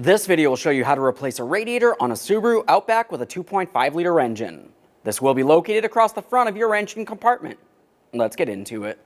This video will show you how to replace a radiator on a Subaru Outback with a 2.5-liter engine. This will be located across the front of your engine compartment. Let's get into it.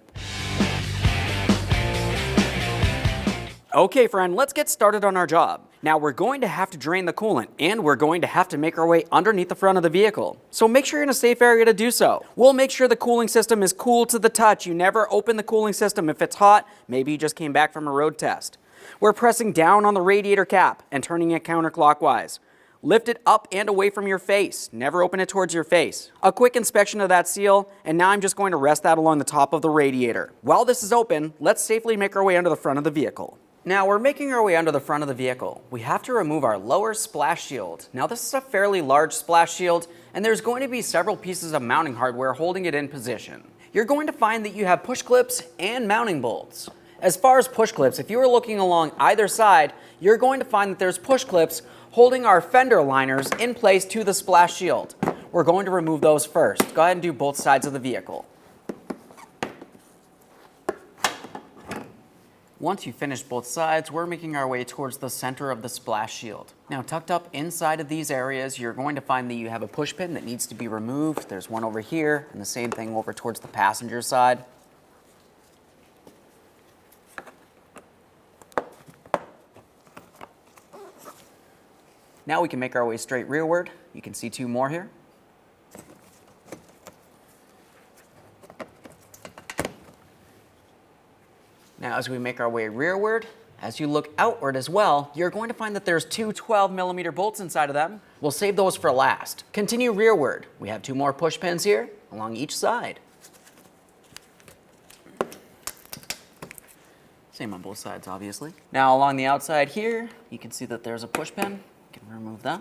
Okay friend, let's get started on our job. Now we're going to have to drain the coolant and we're going to have to make our way underneath the front of the vehicle. So make sure you're in a safe area to do so. We'll make sure the cooling system is cool to the touch. You never open the cooling system if it's hot. Maybe you just came back from a road test. We're pressing down on the radiator cap and turning it counterclockwise. Lift it up and away from your face. Never open it towards your face. A quick inspection of that seal, and now I'm just going to rest that along the top of the radiator. While this is open, let's safely make our way under the front of the vehicle. Now we're making our way under the front of the vehicle. We have to remove our lower splash shield. Now this is a fairly large splash shield, and there's going to be several pieces of mounting hardware holding it in position. You're going to find that you have push clips and mounting bolts. As far as push clips, if you are looking along either side, you're going to find that there's push clips holding our fender liners in place to the splash shield. We're going to remove those first. Go ahead and do both sides of the vehicle. Once you've finished both sides, we're making our way towards the center of the splash shield. Now tucked up inside of these areas, you're going to find that you have a push pin that needs to be removed. There's one over here, and the same thing over towards the passenger side. Now we can make our way straight rearward. You can see two more here. Now as we make our way rearward, as you look outward as well, you're going to find that there's two 12mm bolts inside of them. We'll save those for last. Continue rearward. We have two more push pins here along each side. Same on both sides, obviously. Now along the outside here, you can see that there's a push pin. Can remove that.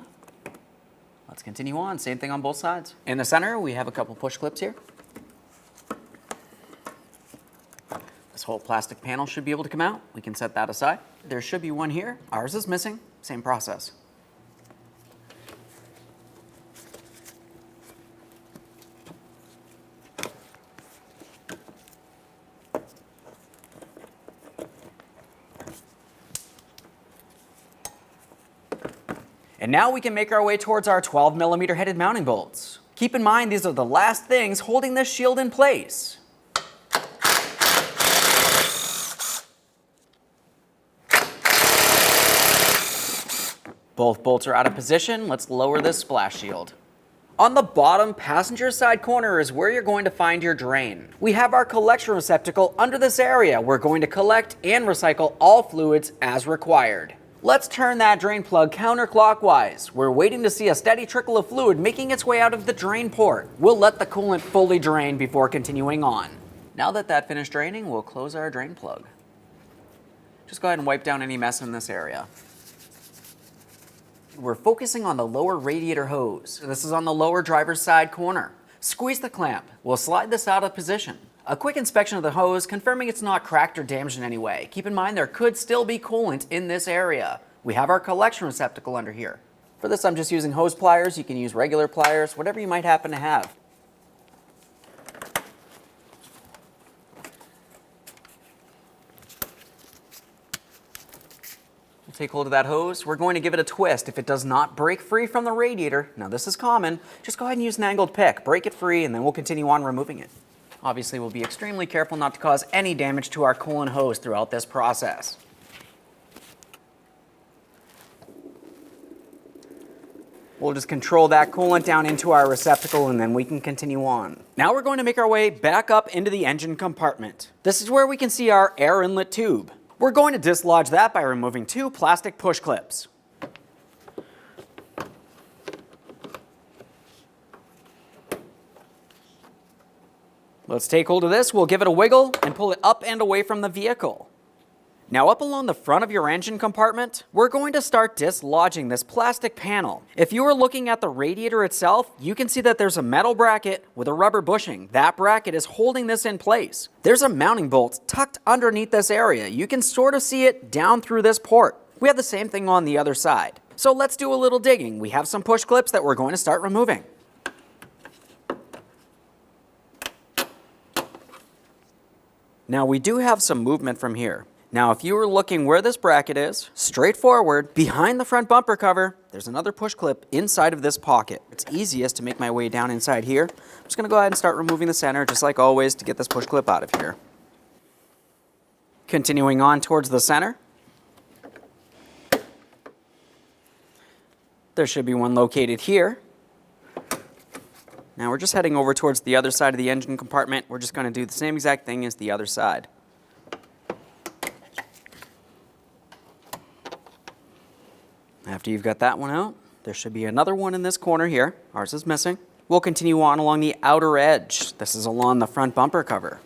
Let's continue on. Same thing on both sides. In the center, we have a couple push clips here. This whole plastic panel should be able to come out. We can set that aside. There should be one here. Ours is missing. Same process. And now we can make our way towards our 12mm headed mounting bolts. Keep in mind, these are the last things holding this shield in place. Both bolts are out of position. Let's lower this splash shield. On the bottom passenger side corner is where you're going to find your drain. We have our collection receptacle under this area. We're going to collect and recycle all fluids as required. Let's turn that drain plug counterclockwise. We're waiting to see a steady trickle of fluid making its way out of the drain port. We'll let the coolant fully drain before continuing on. Now that that finished draining, we'll close our drain plug. Just go ahead and wipe down any mess in this area. We're focusing on the lower radiator hose. This is on the lower driver's side corner. Squeeze the clamp. We'll slide this out of position. A quick inspection of the hose, confirming it's not cracked or damaged in any way. Keep in mind there could still be coolant in this area. We have our collection receptacle under here. For this I'm just using hose pliers. You can use regular pliers, whatever you might happen to have. We'll take hold of that hose. We're going to give it a twist. If it does not break free from the radiator, now this is common, just go ahead and use an angled pick. Break it free and then we'll continue on removing it. Obviously, we'll be extremely careful not to cause any damage to our coolant hose throughout this process. We'll just control that coolant down into our receptacle and then we can continue on. Now we're going to make our way back up into the engine compartment. This is where we can see our air inlet tube. We're going to dislodge that by removing two plastic push clips. Let's take hold of this, we'll give it a wiggle and pull it up and away from the vehicle. Now up along the front of your engine compartment, we're going to start dislodging this plastic panel. If you are looking at the radiator itself, you can see that there's a metal bracket with a rubber bushing. That bracket is holding this in place. There's a mounting bolt tucked underneath this area. You can sort of see it down through this port. We have the same thing on the other side. So let's do a little digging. We have some push clips that we're going to start removing. Now we do have some movement from here. Now, if you were looking where this bracket is, straight forward, behind the front bumper cover, there's another push clip inside of this pocket. It's easiest to make my way down inside here. I'm just gonna go ahead and start removing the center, just like always, to get this push clip out of here. Continuing on towards the center, there should be one located here. Now we're just heading over towards the other side of the engine compartment. We're just gonna do the same exact thing as the other side. After you've got that one out, there should be another one in this corner here. Ours is missing. We'll continue on along the outer edge. This is along the front bumper cover.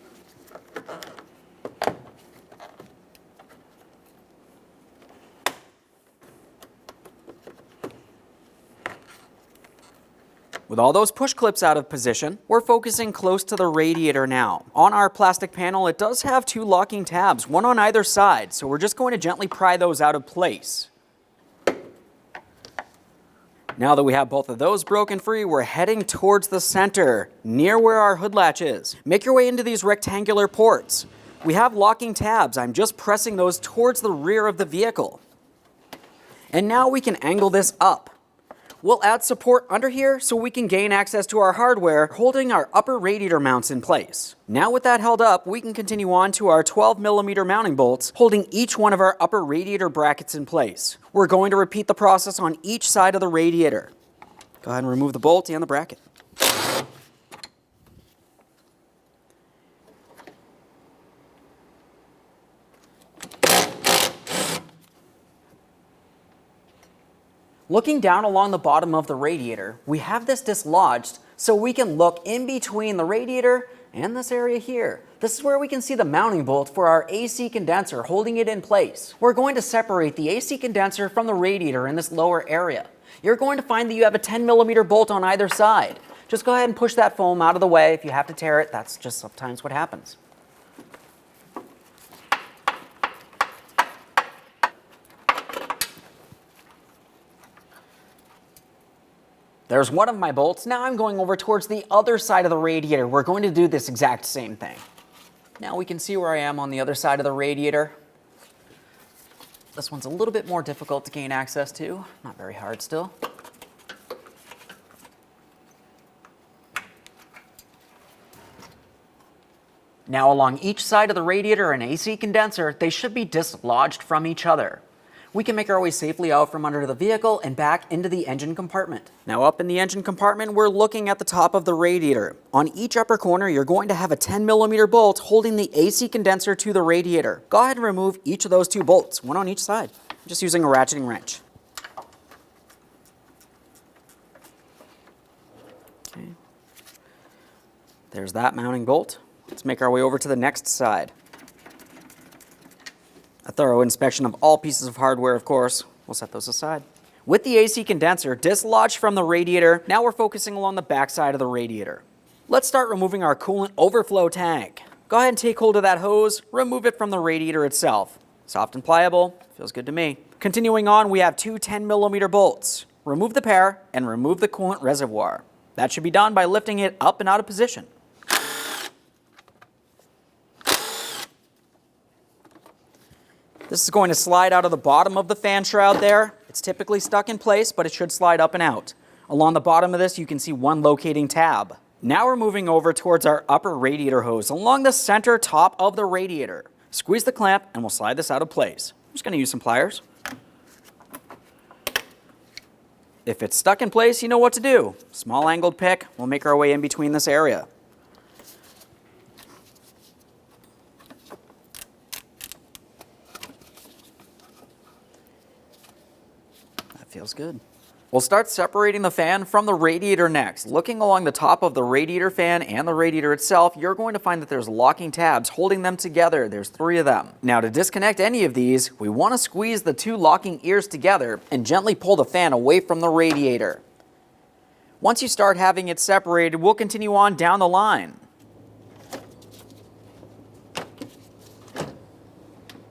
With all those push clips out of position, we're focusing close to the radiator now. On our plastic panel, it does have two locking tabs, one on either side, so we're just going to gently pry those out of place. Now that we have both of those broken free, we're heading towards the center, near where our hood latch is. Make your way into these rectangular ports. We have locking tabs. I'm just pressing those towards the rear of the vehicle. And now we can angle this up. We'll add support under here so we can gain access to our hardware, holding our upper radiator mounts in place. Now with that held up, we can continue on to our 12mm mounting bolts, holding each one of our upper radiator brackets in place. We're going to repeat the process on each side of the radiator. Go ahead and remove the bolt and the bracket. Looking down along the bottom of the radiator, we have this dislodged so we can look in between the radiator and this area here. This is where we can see the mounting bolt for our AC condenser holding it in place. We're going to separate the AC condenser from the radiator in this lower area. You're going to find that you have a 10mm bolt on either side. Just go ahead and push that foam out of the way. If you have to tear it, that's just sometimes what happens. There's one of my bolts. Now I'm going over towards the other side of the radiator. We're going to do this exact same thing. Now we can see where I am on the other side of the radiator. This one's a little bit more difficult to gain access to. Not very hard still. Now along each side of the radiator and AC condenser, they should be dislodged from each other. We can make our way safely out from under the vehicle and back into the engine compartment. Now up in the engine compartment, we're looking at the top of the radiator. On each upper corner, you're going to have a 10mm bolt holding the AC condenser to the radiator. Go ahead and remove each of those two bolts, one on each side, just using a ratcheting wrench. Okay. There's that mounting bolt. Let's make our way over to the next side. A thorough inspection of all pieces of hardware, of course. We'll set those aside. With the AC condenser dislodged from the radiator, now we're focusing along the back side of the radiator. Let's start removing our coolant overflow tank. Go ahead and take hold of that hose, remove it from the radiator itself. Soft and pliable, feels good to me. Continuing on, we have two 10mm bolts. Remove the pair and remove the coolant reservoir. That should be done by lifting it up and out of position. This is going to slide out of the bottom of the fan shroud there. It's typically stuck in place, but it should slide up and out. Along the bottom of this, you can see one locating tab. Now we're moving over towards our upper radiator hose along the center top of the radiator. Squeeze the clamp and we'll slide this out of place. I'm just going to use some pliers. If it's stuck in place, you know what to do. Small angled pick, we'll make our way in between this area. Feels good. We'll start separating the fan from the radiator next. Looking along the top of the radiator fan and the radiator itself, you're going to find that there's locking tabs holding them together. There's 3 of them. Now to disconnect any of these, we want to squeeze the 2 locking ears together and gently pull the fan away from the radiator. Once you start having it separated, we'll continue on down the line.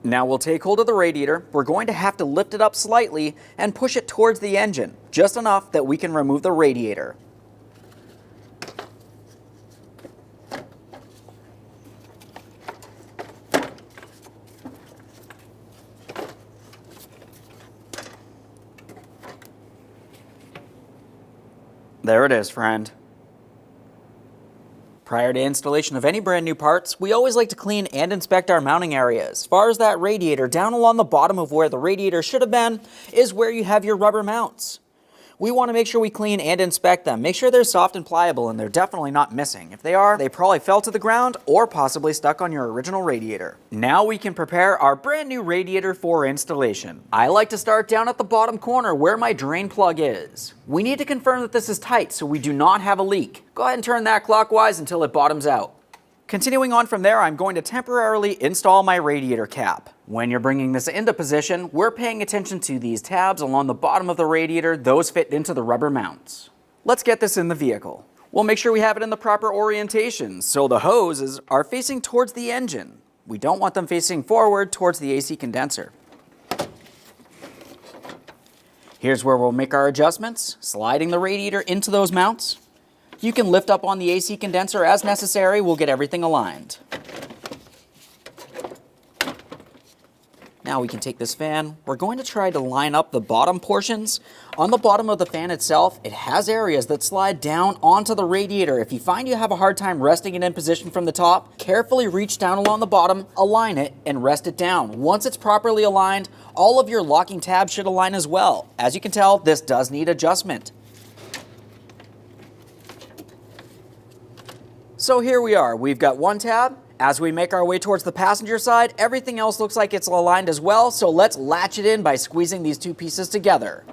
Now we'll take hold of the radiator. We're going to have to lift it up slightly and push it towards the engine, just enough that we can remove the radiator. There it is, friend. Prior to installation of any brand new parts, we always like to clean and inspect our mounting areas. As far as that radiator, down along the bottom of where the radiator should have been is where you have your rubber mounts. We want to make sure we clean and inspect them. Make sure they're soft and pliable and they're definitely not missing. If they are, they probably fell to the ground or possibly stuck on your original radiator. Now we can prepare our brand new radiator for installation. I like to start down at the bottom corner where my drain plug is. We need to confirm that this is tight so we do not have a leak. Go ahead and turn that clockwise until it bottoms out. Continuing on from there, I'm going to temporarily install my radiator cap. When you're bringing this into position, we're paying attention to these tabs along the bottom of the radiator. Those fit into the rubber mounts. Let's get this in the vehicle. We'll make sure we have it in the proper orientation, so the hoses are facing towards the engine. We don't want them facing forward towards the AC condenser. Here's where we'll make our adjustments, sliding the radiator into those mounts. You can lift up on the AC condenser as necessary. We'll get everything aligned. Now we can take this fan. We're going to try to line up the bottom portions. On the bottom of the fan itself, it has areas that slide down onto the radiator. If you find you have a hard time resting it in position from the top, carefully reach down along the bottom, align it, and rest it down. Once it's properly aligned, all of your locking tabs should align as well. As you can tell, this does need adjustment. So here we are, we've got one tab. As we make our way towards the passenger side, everything else looks like it's aligned as well, so let's latch it in by squeezing these two pieces together.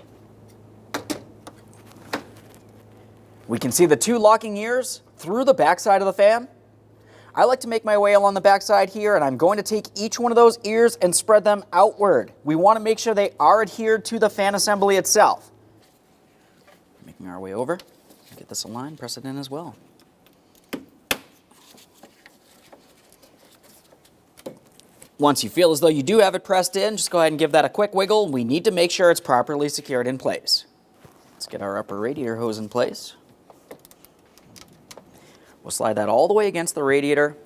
We can see the two locking ears through the back side of the fan. I like to make my way along the back side here, and I'm going to take each one of those ears and spread them outward. We want to make sure they are adhered to the fan assembly itself. Making our way over, get this aligned, press it in as well. Once you feel as though you do have it pressed in, just go ahead and give that a quick wiggle. We need to make sure it's properly secured in place. Let's get our upper radiator hose in place. We'll slide that all the way against the radiator.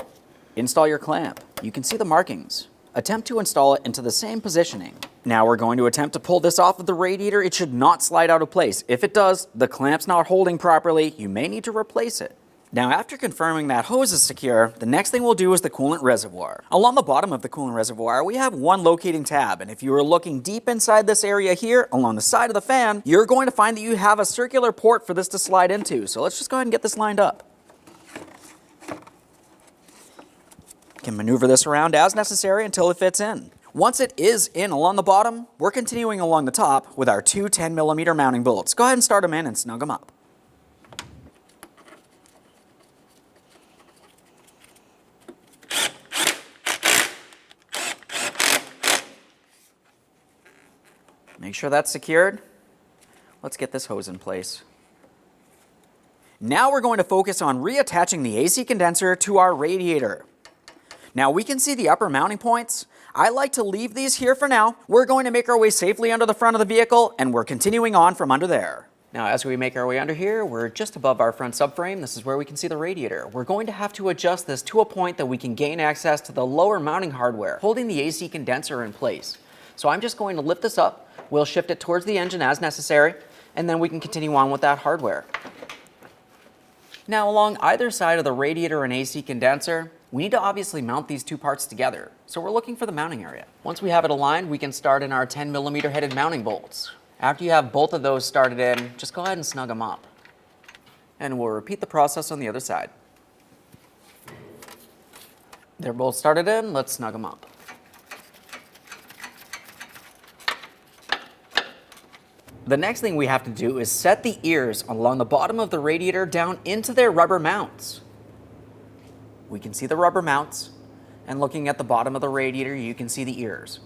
Install your clamp. You can see the markings. Attempt to install it into the same positioning. Now we're going to attempt to pull this off of the radiator. It should not slide out of place. If it does, the clamp's not holding properly. You may need to replace it. Now, after confirming that hose is secure, the next thing we'll do is the coolant reservoir. Along the bottom of the coolant reservoir, we have one locating tab, and if you are looking deep inside this area here, along the side of the fan, you're going to find that you have a circular port for this to slide into. So let's just go ahead and get this lined up. You can maneuver this around as necessary until it fits in. Once it is in along the bottom, we're continuing along the top with our two 10mm mounting bolts. Go ahead and start them in and snug them up. Make sure that's secured. Let's get this hose in place. Now we're going to focus on reattaching the AC condenser to our radiator. Now we can see the upper mounting points. I like to leave these here for now. We're going to make our way safely under the front of the vehicle, and we're continuing on from under there. Now as we make our way under here, we're just above our front subframe. This is where we can see the radiator. We're going to have to adjust this to a point that we can gain access to the lower mounting hardware, holding the AC condenser in place. So I'm just going to lift this up. We'll shift it towards the engine as necessary, and then we can continue on with that hardware. Now along either side of the radiator and AC condenser, we need to obviously mount these two parts together. So we're looking for the mounting area. Once we have it aligned, we can start in our 10mm headed mounting bolts. After you have both of those started in, just go ahead and snug them up. And we'll repeat the process on the other side. They're both started in, let's snug them up. The next thing we have to do is set the ears along the bottom of the radiator down into their rubber mounts. We can see the rubber mounts, and looking at the bottom of the radiator, you can see the ears.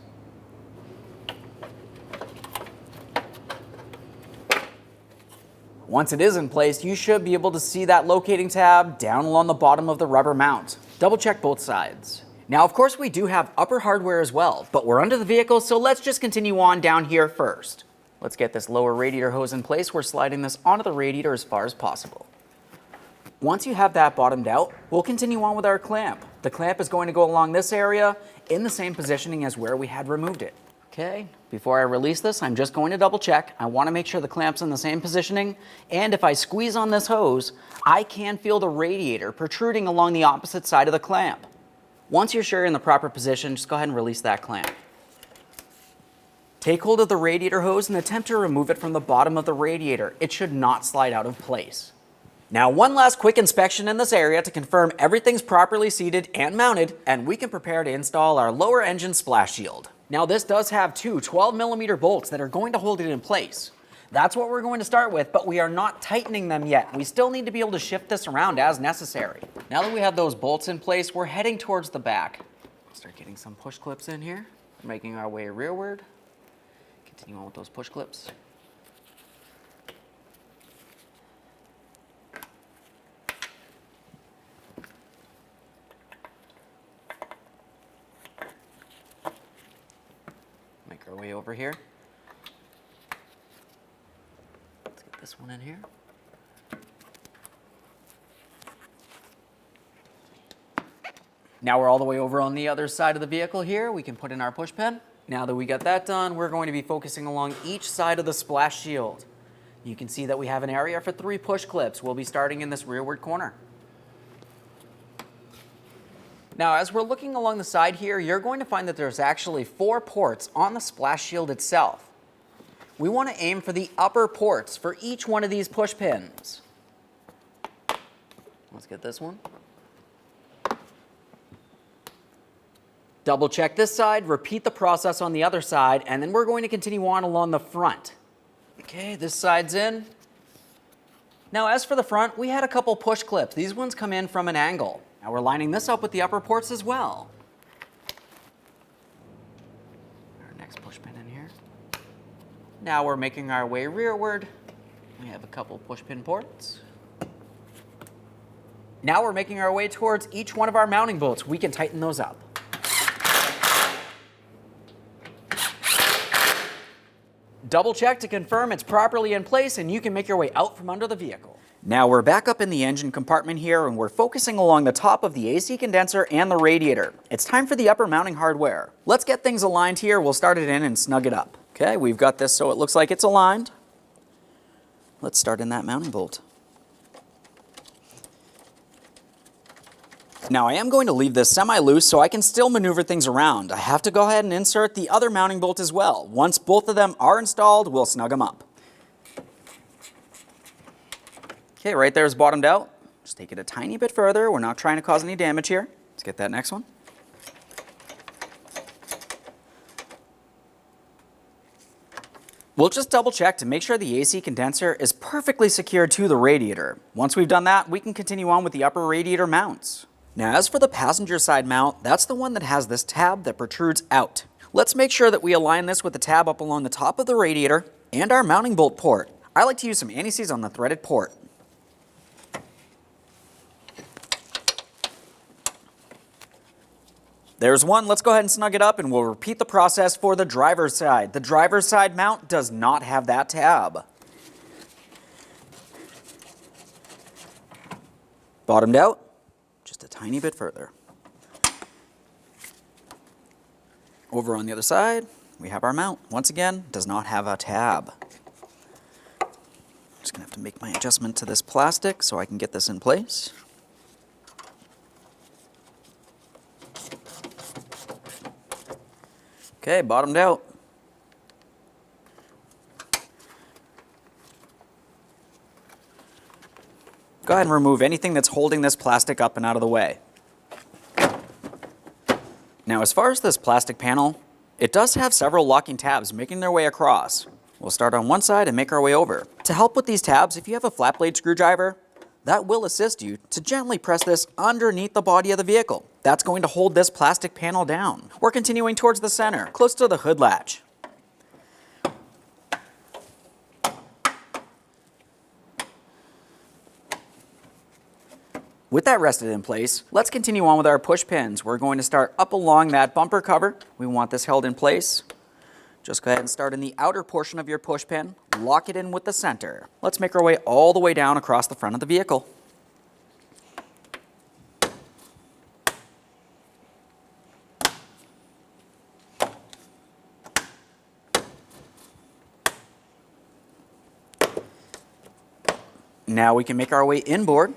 Once it is in place, you should be able to see that locating tab down along the bottom of the rubber mount. Double check both sides. Now, of course, we do have upper hardware as well, but we're under the vehicle, so let's just continue on down here first. Let's get this lower radiator hose in place. We're sliding this onto the radiator as far as possible. Once you have that bottomed out, we'll continue on with our clamp. The clamp is going to go along this area in the same positioning as where we had removed it. Okay, before I release this, I'm just going to double check. I want to make sure the clamp's in the same positioning, and if I squeeze on this hose, I can feel the radiator protruding along the opposite side of the clamp. Once you're sure you're in the proper position, just go ahead and release that clamp. Take hold of the radiator hose and attempt to remove it from the bottom of the radiator. It should not slide out of place. Now, one last quick inspection in this area to confirm everything's properly seated and mounted, and we can prepare to install our lower engine splash shield. Now, this does have two 12mm bolts that are going to hold it in place. That's what we're going to start with, but we are not tightening them yet. We still need to be able to shift this around as necessary. Now that we have those bolts in place, we're heading towards the back. Start getting some push clips in here, making our way rearward. Continue on with those push clips. Make our way over here. Let's get this one in here. Now we're all the way over on the other side of the vehicle here. We can put in our push pin. Now that we got that done, we're going to be focusing along each side of the splash shield. You can see that we have an area for 3 push clips. We'll be starting in this rearward corner. Now, as we're looking along the side here, you're going to find that there's actually 4 ports on the splash shield itself. We want to aim for the upper ports for each one of these push pins. Let's get this one. Double check this side, repeat the process on the other side, and then we're going to continue on along the front. Okay, this side's in. Now, as for the front, we had a couple push clips. These ones come in from an angle. Now we're lining this up with the upper ports as well. Our next push pin in here. Now we're making our way rearward. We have a couple push pin ports. Now we're making our way towards each one of our mounting bolts. We can tighten those up. Double check to confirm it's properly in place, and you can make your way out from under the vehicle. Now we're back up in the engine compartment here, and we're focusing along the top of the AC condenser and the radiator. It's time for the upper mounting hardware. Let's get things aligned here. We'll start it in and snug it up. Okay, we've got this so it looks like it's aligned. Let's start in that mounting bolt. Now I am going to leave this semi-loose so I can still maneuver things around. I have to go ahead and insert the other mounting bolt as well. Once both of them are installed, we'll snug them up. Okay, right there is bottomed out. Just take it a tiny bit further. We're not trying to cause any damage here. Let's get that next one. We'll just double check to make sure the AC condenser is perfectly secured to the radiator. Once we've done that, we can continue on with the upper radiator mounts. Now, as for the passenger side mount, that's the one that has this tab that protrudes out. Let's make sure that we align this with the tab up along the top of the radiator and our mounting bolt port. I like to use some anti-seize on the threaded port. There's one. Let's go ahead and snug it up, and we'll repeat the process for the driver's side. The driver's side mount does not have that tab. Bottomed out. Just a tiny bit further. Over on the other side, we have our mount. Once again, does not have a tab. Just gonna have to make my adjustment to this plastic so I can get this in place. Okay, bottomed out. Go ahead and remove anything that's holding this plastic up and out of the way. Now, as far as this plastic panel, it does have several locking tabs making their way across. We'll start on one side and make our way over. To help with these tabs, if you have a flat blade screwdriver, that will assist you to gently press this underneath the body of the vehicle. That's going to hold this plastic panel down. We're continuing towards the center, close to the hood latch. With that rested in place, let's continue on with our push pins. We're going to start up along that bumper cover. We want this held in place. Just go ahead and start in the outer portion of your push pin. Lock it in with the center. Let's make our way all the way down across the front of the vehicle. Now we can make our way inboard.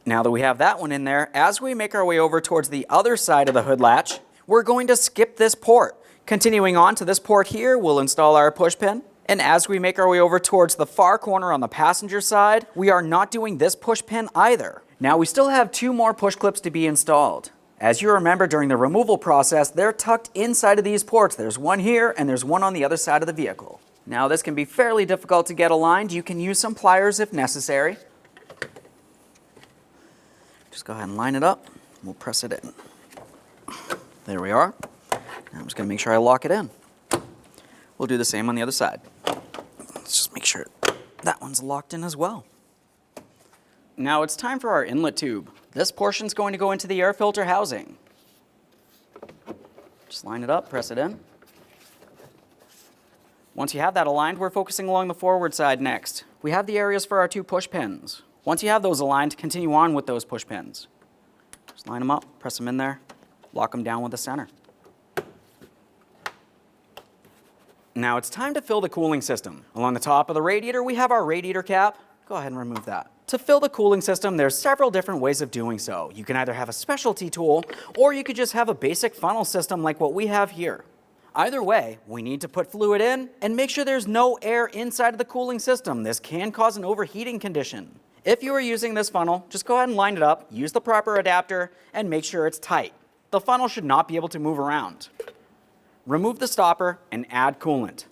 Now that we have that one in there, as we make our way over towards the other side of the hood latch, we're going to skip this port. Continuing on to this port here, we'll install our push pin. And as we make our way over towards the far corner on the passenger side, we are not doing this push pin either. Now we still have 2 more push clips to be installed. As you remember during the removal process, they're tucked inside of these ports. There's one here and there's one on the other side of the vehicle. Now this can be fairly difficult to get aligned. You can use some pliers if necessary. Just go ahead and line it up. We'll press it in. There we are. Now I'm just going to make sure I lock it in. We'll do the same on the other side. Let's just make sure that one's locked in as well. Now it's time for our inlet tube. This portion's going to go into the air filter housing. Just line it up, press it in. Once you have that aligned, we're focusing along the forward side next. We have the areas for our 2 push pins. Once you have those aligned, continue on with those push pins. Just line them up, press them in there, lock them down with the center. Now it's time to fill the cooling system. Along the top of the radiator, we have our radiator cap. Go ahead and remove that. To fill the cooling system, there's several different ways of doing so. You can either have a specialty tool, or you could just have a basic funnel system like what we have here. Either way, we need to put fluid in and make sure there's no air inside of the cooling system. This can cause an overheating condition. If you are using this funnel, just go ahead and line it up, use the proper adapter, and make sure it's tight. The funnel should not be able to move around. Remove the stopper and add coolant.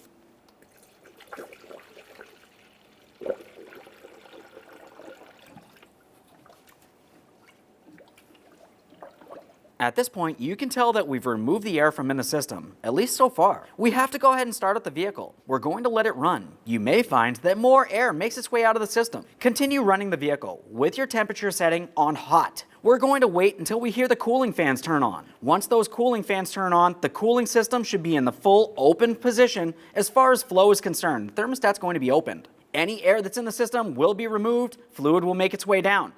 At this point, you can tell that we've removed the air from in the system, at least so far. We have to go ahead and start up the vehicle. We're going to let it run. You may find that more air makes its way out of the system. Continue running the vehicle with your temperature setting on hot. We're going to wait until we hear the cooling fans turn on. Once those cooling fans turn on, the cooling system should be in the full open position as far as flow is concerned. The thermostat's going to be opened. Any air that's in the system will be removed. Fluid will make its way down.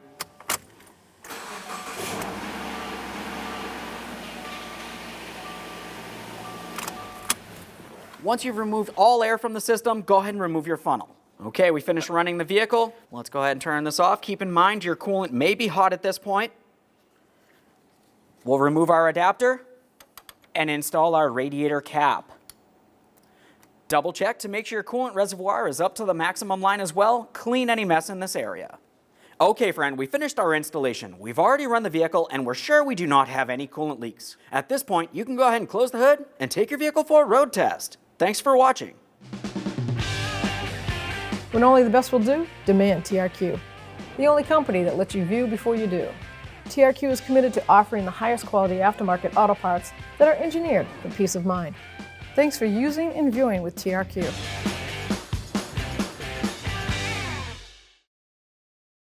Once you've removed all air from the system, go ahead and remove your funnel. Okay, we finished running the vehicle. Let's go ahead and turn this off. Keep in mind your coolant may be hot at this point. We'll remove our adapter and install our radiator cap. Double check to make sure your coolant reservoir is up to the maximum line as well. Clean any mess in this area. Okay, friend, we finished our installation. We've already run the vehicle and we're sure we do not have any coolant leaks. At this point, you can go ahead and close the hood and take your vehicle for a road test. Thanks for watching. When only the best will do, demand TRQ. The only company that lets you view before you do. TRQ is committed to offering the highest quality aftermarket auto parts that are engineered for peace of mind. Thanks for using and viewing with TRQ.